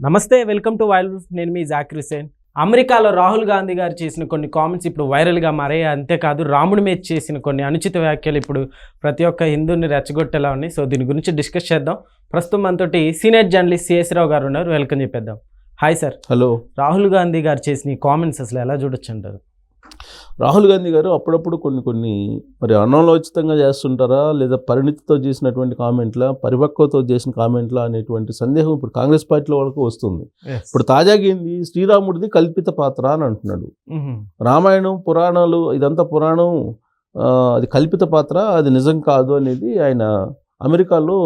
నమస్తే, welcome to wild. నేను మీ జాకిర్ హుసేన్. అమెరికాలో రాహుల్ గాంధీ గారు చేసిన కొన్ని కామెంట్స్ ఇప్పుడు వైరల్గా మారాయి. అంతేకాదు రాముడి మీద చేసిన కొన్ని అనుచిత వ్యాఖ్యలు ఇప్పుడు ప్రతి ఒక్క హిందూని రెచ్చగొట్టేలా ఉన్నాయి. సో దీని గురించి డిస్కస్ చేద్దాం. ప్రస్తుతం మనతోటి సీనియర్ జర్నలిస్ట్ సిఎస్ రావు గారు ఉన్నారు. వెల్కమ్ చెప్పేద్దాం. Hi sir. Hello. Rahul Gandhi గారు చేసిన ఈ కామెంట్స్ అసలు ఎలా చూడొచ్చు అంటారు? రాహుల్ గాంధీ గారు అప్పుడప్పుడు కొన్ని మరి అనాలోచితంగా చేస్తుంటారా, లేదా పరిణితితో చేసినటువంటి కామెంట్ల, పరిపక్వతో చేసిన కామెంట్ల అనేటువంటి సందేహం ఇప్పుడు కాంగ్రెస్ పార్టీలో వరకు వస్తుంది. ఇప్పుడు తాజాగా ఏంది, శ్రీరాముడిది కల్పిత పాత్ర అని అంటున్నాడు. రామాయణం పురాణాలు ఇదంతా పురాణం, అది కల్పిత పాత్ర, అది నిజం కాదు అనేది ఆయన అమెరికాలో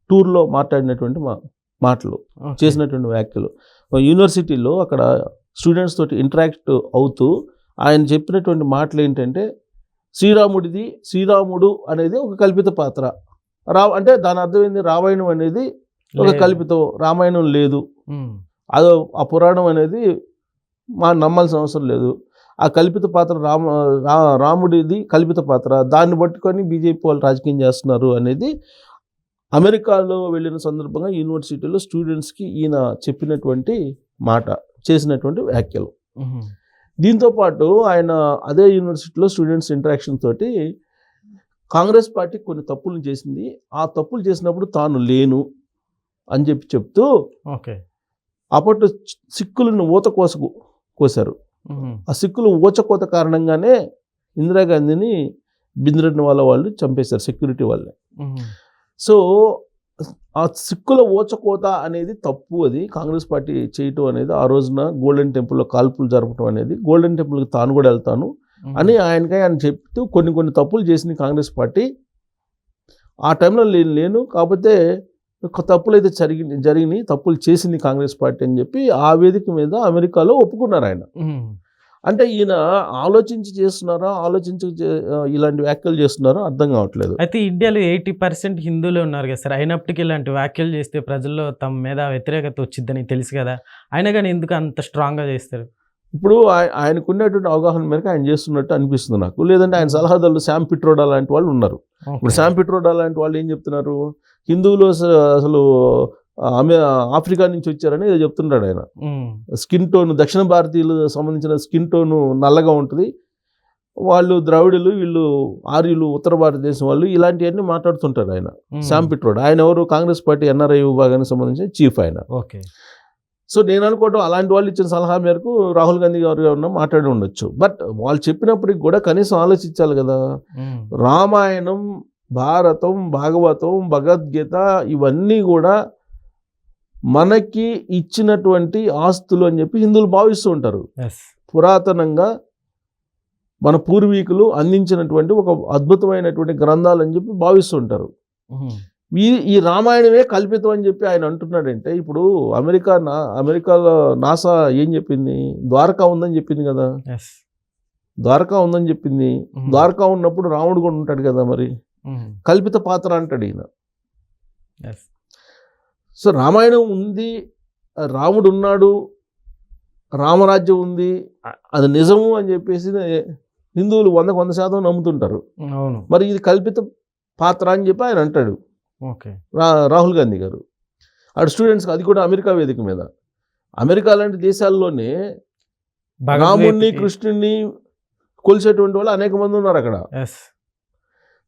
టూర్లో మాట్లాడినటువంటి మాటలు, చేసినటువంటి వ్యాఖ్యలు. యూనివర్సిటీలో అక్కడ స్టూడెంట్స్ తోటి ఇంటరాక్ట్ అవుతూ ఆయన చెప్పినటువంటి మాటలు ఏంటంటే, శ్రీరాముడు అనేది ఒక కల్పిత పాత్ర. అంటే దాని అర్థం ఏంది, రామాయణం అనేది ఒక కల్పితం, రామాయణం లేదు, అదో ఆ పురాణం అనేది నమ్మాల్సిన అవసరం లేదు. ఆ కల్పిత పాత్ర రాముడిది కల్పిత పాత్ర, దాన్ని పట్టుకొని బీజేపీ వాళ్ళు రాజకీయం చేస్తున్నారు అనేది అమెరికాలో వెళ్ళిన సందర్భంగా యూనివర్సిటీలో స్టూడెంట్స్కి ఈయన చెప్పినటువంటి మాట, చేసినటువంటి వ్యాఖ్యలు. దీంతోపాటు ఆయన అదే యూనివర్సిటీలో స్టూడెంట్స్ ఇంటరాక్షన్ తోటి కాంగ్రెస్ పార్టీ కొన్ని తప్పులు చేసింది, ఆ తప్పులు చేసినప్పుడు తాను లేను అని చెప్తూ అప్పట్లో సిక్కులను కోసారు. ఆ సిక్కులు ఊచకోత కారణంగానే ఇందిరాగాంధీని బింద్రెడ్డి వాళ్ళు చంపేశారు, సెక్యూరిటీ వాళ్ళే. సో ఆ సిక్కుల ఓచకోత అనేది తప్పు, అది కాంగ్రెస్ పార్టీ చేయటం అనేది. ఆ రోజున గోల్డెన్ టెంపుల్లో కాల్పులు జరపడం అనేది, గోల్డెన్ టెంపుల్కి తాను కూడా వెళ్తాను అని ఆయన చెప్తూ కొన్ని తప్పులు చేసింది కాంగ్రెస్ పార్టీ. ఆ టైంలో లేను, కాకపోతే తప్పులు అయితే జరిగినాయి, తప్పులు చేసింది కాంగ్రెస్ పార్టీ అని చెప్పి ఆ వేదిక మీద అమెరికాలో ఒప్పుకున్నారు ఆయన. అంటే ఈయన ఆలోచించి చేస్తున్నారా, ఇలాంటి వ్యాఖ్యలు చేస్తున్నారో అర్థం కావట్లేదు. అయితే ఇండియాలో 80% హిందువులు ఉన్నారు కదా సార్, అయినప్పటికీ ఇలాంటి వ్యాఖ్యలు చేస్తే ప్రజల్లో తమ మీద వ్యతిరేకత వచ్చిందని తెలుసు కదా, అయినా కానీ ఎందుకు అంత స్ట్రాంగ్గా చేస్తారు? ఇప్పుడు ఆయనకున్నటువంటి అవగాహన మేరకు ఆయన చేస్తున్నట్టు అనిపిస్తుంది నాకు. లేదంటే ఆయన సలహాదారులు శామ్ పిట్రోడా లాంటి వాళ్ళు ఉన్నారు. ఇప్పుడు శామ్ పిట్రోడా లాంటి వాళ్ళు ఏం చెప్తున్నారు, హిందువులు అసలు ఆఫ్రికా నుంచి వచ్చారని చెప్తున్నాడు ఆయన. స్కిన్ టోన్, దక్షిణ భారతీయులు సంబంధించిన స్కిన్ టోన్ నల్లగా ఉంటుంది, వాళ్ళు ద్రవిడులు, వీళ్ళు ఆర్యులు, ఉత్తర భారతదేశం వాళ్ళు, ఇలాంటివన్నీ మాట్లాడుతుంటారు ఆయన. శామ్ పిట్రోడా ఆయన ఎవరు, కాంగ్రెస్ పార్టీ ఎన్ఆర్ఐ విభాగానికి సంబంధించిన చీఫ్ ఆయన. సో నేను అనుకోవటం అలాంటి వాళ్ళు ఇచ్చిన సలహా మేరకు రాహుల్ గాంధీ గారు ఏమన్నా మాట్లాడి ఉండొచ్చు. బట్ వాళ్ళు చెప్పినప్పటికి కూడా కనీసం ఆలోచించాలి కదా. రామాయణం, భారతం, భాగవతం, భగవద్గీత ఇవన్నీ కూడా మనకి ఇచ్చినటువంటి ఆస్తులు అని చెప్పి హిందువులు భావిస్తూ ఉంటారు. పురాతనంగా మన పూర్వీకులు అందించినటువంటి ఒక అద్భుతమైనటువంటి గ్రంథాలు అని చెప్పి భావిస్తూ ఉంటారు. ఈ రామాయణమే కల్పితం అని చెప్పి ఆయన అంటున్నాడంటే, ఇప్పుడు అమెరికాలో నాసా ఏం చెప్పింది, ద్వారకా ఉందని చెప్పింది కదా. ద్వారకా ఉందని చెప్పింది. ద్వారకా ఉన్నప్పుడు రాముడు కూడా ఉంటాడు కదా, మరి కల్పిత పాత్ర అంటాడు ఈయన. సో రామాయణం ఉంది, రాముడు ఉన్నాడు, రామరాజ్యం ఉంది, అది నిజము అని చెప్పేసి హిందువులు 100% నమ్ముతుంటారు. మరి ఇది కల్పిత పాత్ర అని చెప్పి ఆయన అంటాడు రాహుల్ గాంధీ గారు. అటు స్టూడెంట్స్కి, అది కూడా అమెరికా వేదిక మీద. అమెరికా లాంటి దేశాల్లోనే రాముడిని, కృష్ణుడిని కొలిసేటువంటి వాళ్ళు అనేక మంది ఉన్నారు అక్కడ.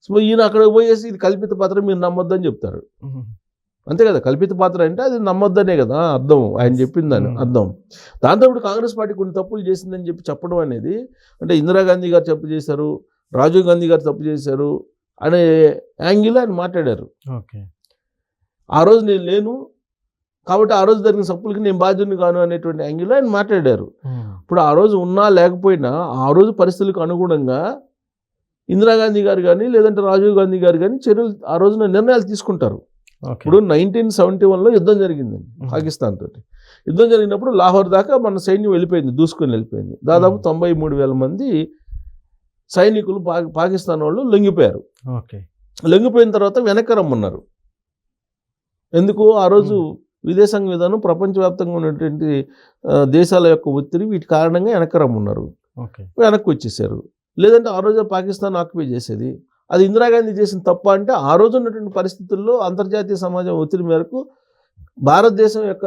సో ఈయన అక్కడ పోయేసి ఇది కల్పిత పాత్ర, మీరు నమ్మొద్దని చెప్తారు. అంతే కదా, కల్పిత పాత్ర అంటే అది నమ్మొద్దనే కదా అర్థం, ఆయన చెప్పిందని అర్థం. దాంతో ఇప్పుడు కాంగ్రెస్ పార్టీ కొన్ని తప్పులు చేసిందని చెప్పడం అనేది, అంటే ఇందిరాగాంధీ గారు తప్పు చేశారు, రాజీవ్ గాంధీ గారు తప్పు చేశారు అనే యాంగిల్ ఆయన మాట్లాడారు. ఆ రోజు నేను లేను కాబట్టి ఆ రోజు జరిగిన తప్పులకి నేను బాధ్యుని కాను అనేటువంటి యాంగిల్ ఆయన మాట్లాడారు. ఇప్పుడు ఆ రోజు ఉన్నా లేకపోయినా ఆ రోజు పరిస్థితులకు అనుగుణంగా ఇందిరాగాంధీ గారు కానీ లేదంటే రాజీవ్ గాంధీ గారు కానీ చర్యలు, ఆ రోజున నిర్ణయాలు తీసుకుంటారు. ఇప్పుడు 1971లో యుద్ధం జరిగిందండి పాకిస్తాన్ తోటి. యుద్ధం జరిగినప్పుడు లాహోర్ దాకా మన సైన్యం వెళ్ళిపోయింది, దూసుకొని వెళ్ళిపోయింది. దాదాపు 93,000 మంది సైనికులు పాకిస్తాన్ వాళ్ళు లొంగిపోయారు. లొంగిపోయిన తర్వాత వెనక్కి రమ్మన్నారు. ఎందుకు, ఆ రోజు విదేశాంగ విధానం, ప్రపంచవ్యాప్తంగా ఉన్నటువంటి దేశాల యొక్క ఒత్తిడి, వీటి కారణంగా వెనక్కి రమ్మన్నారు. వెనక్కి వచ్చేసారు. లేదంటే ఆ రోజు పాకిస్తాన్ ఆక్యుపై చేసేది. అది ఇందిరాగాంధీ చేసిన తప్ప అంటే, ఆ రోజు ఉన్నటువంటి పరిస్థితుల్లో అంతర్జాతీయ సమాజం ఒత్తిడి మేరకు భారతదేశం యొక్క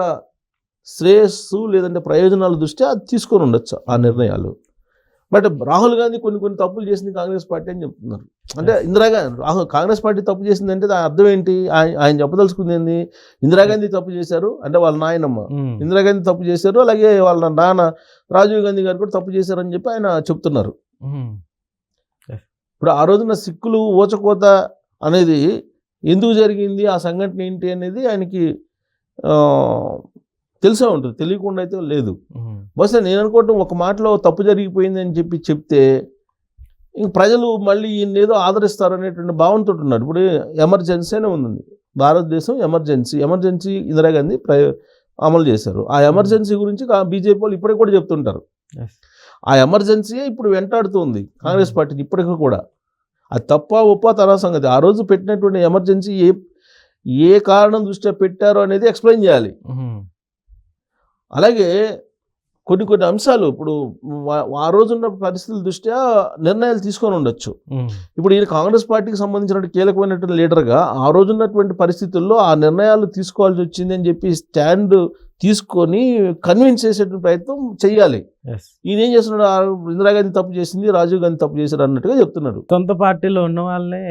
శ్రేయస్సు లేదంటే ప్రయోజనాల దృష్ట్యా అది తీసుకొని ఉండొచ్చు ఆ నిర్ణయాలు. బట్ రాహుల్ గాంధీ కొన్ని తప్పులు చేసింది కాంగ్రెస్ పార్టీ అని చెప్తున్నారు. అంటే ఇందిరాగాంధీ కాంగ్రెస్ పార్టీ తప్పు చేసిందంటే దాని అర్థం ఏంటి? ఆయన చెప్పదలుచుకుంది ఏంది? ఇందిరాగాంధీ తప్పు చేశారు అంటే వాళ్ళ నాయనమ్మ ఇందిరాగాంధీ తప్పు చేశారు, అలాగే వాళ్ళ నాన్న రాజీవ్ గాంధీ గారు కూడా తప్పు చేశారని చెప్పి ఆయన చెప్తున్నారు. ఇప్పుడు ఆ రోజున సిక్కులు ఊచకోత అనేది ఎందుకు జరిగింది, ఆ సంఘటన ఏంటి అనేది ఆయనకి తెలిసే ఉంటుంది, తెలియకుండా అయితే లేదు. బహుశా నేను అనుకోవటం ఒక మాటలో తప్పు జరిగిపోయింది అని చెప్తే ఇంక ప్రజలు మళ్ళీ ఈయన ఏదో ఆదరిస్తారు అనేటువంటి భావనతో ఉన్నారు. ఇప్పుడు ఎమర్జెన్సీ అనే ఉంది, భారతదేశం ఎమర్జెన్సీ ఇందిరాగాంధీ అమలు చేశారు. ఆ ఎమర్జెన్సీ గురించి బీజేపీ వాళ్ళు ఇప్పటికి కూడా చెప్తుంటారు. ఆ ఎమర్జెన్సీ ఇప్పుడు వెంటాడుతుంది కాంగ్రెస్ పార్టీని ఇప్పటికీ కూడా. అది తప్ప ఒప్ప తర్వాత సంగతి. ఆ రోజు పెట్టినటువంటి ఎమర్జెన్సీ ఏ కారణం దృష్ట్యా పెట్టారో అనేది ఎక్స్ప్లెయిన్ చేయాలి. అలాగే కొన్ని అంశాలు ఇప్పుడు ఆ రోజున్న పరిస్థితుల దృష్ట్యా నిర్ణయాలు తీసుకొని ఉండొచ్చు. ఇప్పుడు ఈయన కాంగ్రెస్ పార్టీకి సంబంధించిన కీలకమైనటువంటి లీడర్గా ఆ రోజున్నటువంటి పరిస్థితుల్లో ఆ నిర్ణయాలు తీసుకోవాల్సి వచ్చింది అని చెప్పి స్టాండ్ తీసుకొని కన్విన్స్ చేసేటువంటి ప్రయత్నం చేయాలి. ఈయన ఏం చేస్తున్నాడు? ఇందిరాగాంధీ తప్పు చేసింది, రాజీవ్ గాంధీ తప్పు చేశారు అన్నట్టుగా చెప్తున్నాడు. సొంత పార్టీలో ఉన్న వాళ్ళనే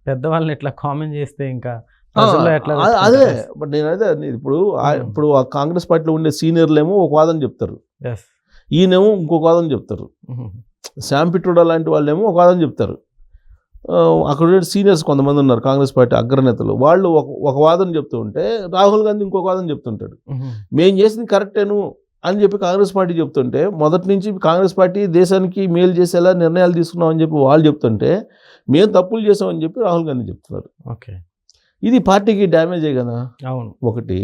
పెద్దవాళ్ళని ఇట్లా కామెంట్ చేస్తే ఇంకా అదే. బట్ నేనైతే ఇప్పుడు ఆ కాంగ్రెస్ పార్టీలో ఉండే సీనియర్లేమో ఒక వాదన చెప్తారు, ఈయనేమో ఇంకొక వాదన చెప్తారు. శామ్ పిట్రోడా లాంటి వాళ్ళేమో ఒక వాదన చెప్తారు. అక్కడ ఉండే సీనియర్స్ కొంతమంది ఉన్నారు కాంగ్రెస్ పార్టీ అగ్రనేతలు, వాళ్ళు ఒక వాదన చెప్తూ ఉంటే రాహుల్ గాంధీ ఇంకొక వాదన చెప్తుంటాడు. మేము చేసింది కరెక్టేను అని చెప్పి కాంగ్రెస్ పార్టీ చెప్తుంటే, మొదటి నుంచి కాంగ్రెస్ పార్టీ దేశానికి మేలు చేసేలా నిర్ణయాలు తీసుకున్నామని చెప్పి వాళ్ళు చెప్తుంటే, మేము తప్పులు చేసామని చెప్పి రాహుల్ గాంధీ చెప్తున్నారు. ఓకే, ఇది పార్టీకి డ్యామేజే కదా. అవును. ఒకటి.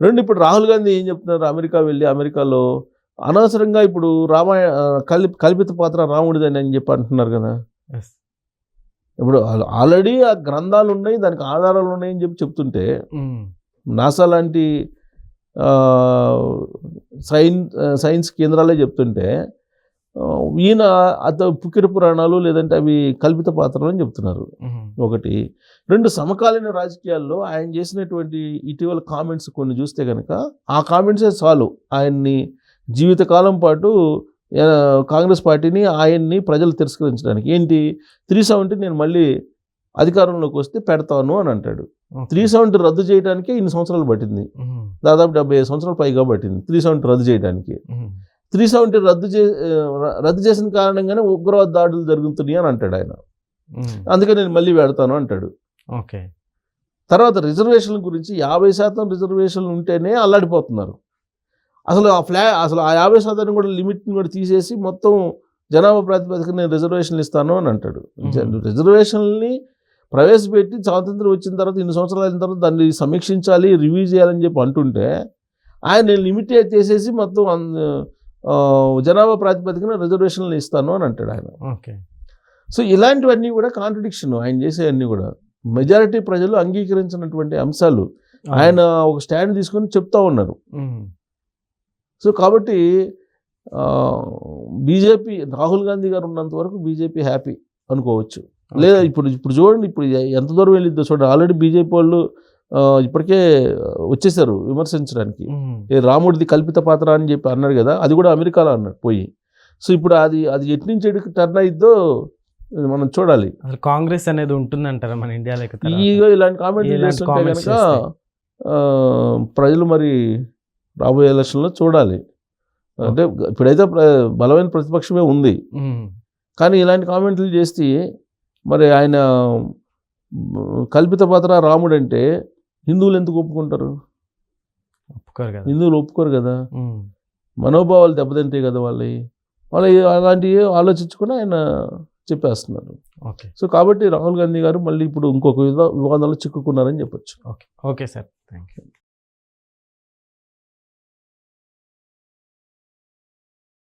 రెండు, ఇప్పుడు రాహుల్ గాంధీ ఏం చెప్తున్నారు? అమెరికా వెళ్ళి అమెరికాలో అనవసరంగా ఇప్పుడు కల్పిత పాత్ర రాముడిదని అని చెప్పి అంటున్నారు కదా. ఇప్పుడు ఆల్రెడీ ఆ గ్రంథాలు ఉన్నాయి, దానికి ఆధారాలు ఉన్నాయని చెప్పి చెప్తుంటే, నాసా లాంటి సైన్స్ కేంద్రాలే చెప్తుంటే, ఈయన పుక్కిట పురాణాలు లేదంటే అవి కల్పిత పాత్రలు అని చెప్తున్నారు. ఒకటి. రెండు, సమకాలీన రాజకీయాల్లో ఆయన చేసినటువంటి ఇటీవల కామెంట్స్ కొన్ని చూస్తే కనుక ఆ కామెంట్సే చాలు ఆయన్ని జీవితకాలం పాటు కాంగ్రెస్ పార్టీని ఆయన్ని ప్రజలు తిరస్కరించడానికి. ఏంటి? 370 నేను మళ్ళీ అధికారంలోకి వస్తే పెడతాను అని అంటాడు. 370 రద్దు చేయడానికే ఇన్ని సంవత్సరాలు పట్టింది, దాదాపు 75 సంవత్సరాలు పైగా పట్టింది 370 రద్దు చేయడానికి. 370 రద్దు చేసిన కారణంగానే ఉగ్రవాద దాడులు జరుగుతున్నాయి అని అంటాడు ఆయన. అందుకే నేను మళ్ళీ పెడతాను అంటాడు. ఓకే. తర్వాత రిజర్వేషన్ల గురించి 50% రిజర్వేషన్లు ఉంటేనే అల్లాడిపోతున్నారు. అసలు ఆ 50% కూడా లిమిట్ని కూడా తీసేసి మొత్తం జనాభా ప్రాతిపదికన నేను రిజర్వేషన్లు ఇస్తాను అని అంటాడు. రిజర్వేషన్ని ప్రవేశపెట్టి స్వాతంత్రం వచ్చిన తర్వాత ఇన్ని సంవత్సరాలు అయిన తర్వాత దాన్ని సమీక్షించాలి, రివ్యూ చేయాలని చెప్పి అంటుంటే, ఆయన నేను లిమిట్ చేసేసి మొత్తం జనాభా ప్రాతిపదికన రిజర్వేషన్లు ఇస్తాను అని అంటాడు ఆయన. ఓకే. సో ఇలాంటివన్నీ కూడా కాంట్రడిక్షన్ ఆయన చేసేవన్నీ కూడా. మెజారిటీ ప్రజలు అంగీకరించినటువంటి అంశాలు ఆయన ఒక స్టాండ్ తీసుకొని చెప్తా ఉన్నారు. సో కాబట్టి బీజేపీ, రాహుల్ గాంధీ గారు ఉన్నంత వరకు బీజేపీ హ్యాపీ అనుకోవచ్చు. లేదా ఇప్పుడు చూడండి, ఇప్పుడు ఎంత దూరం వెళ్ళిద్దో చూడండి. ఆల్రెడీ బీజేపీ వాళ్ళు ఇప్పటికే వచ్చేసారు విమర్శించడానికి. రాముడిది కల్పిత పాత్ర అని చెప్పి అన్నాడు కదా, అది కూడా అమెరికాలో అన్నాడు పోయి. సో ఇప్పుడు అది ఎటు నుంచి ఎటుకు టర్న్ అయిద్దో మనం చూడాలి. కాంగ్రెస్ అనేది ఉంటుందంటారా మన ఇండియాలో? ఇలాంటి కామెంట్లు చేస్తుంటే కనుక ప్రజలు మరి రాబోయే ఎలక్షన్లో చూడాలి. అంటే ఇప్పుడైతే బలమైన ప్రతిపక్షమే ఉంది, కానీ ఇలాంటి కామెంట్లు చేస్తే మరి ఆయన కల్పిత పాత్ర రాముడు అంటే హిందువులు ఎందుకు ఒప్పుకుంటారు? హిందువులు ఒప్పుకోరు కదా. మనోభావాలు దెబ్బతింటాయి కదా వాళ్ళు అలాంటివి ఆలోచించుకొని ఆయన చెప్పేస్తున్నారు. సో కాబట్టి రాహుల్ గాంధీ గారు మళ్ళీ ఇప్పుడు ఇంకొక వివాదంలో చిక్కుకున్నారని చెప్పొచ్చు. Okay sir, thank you.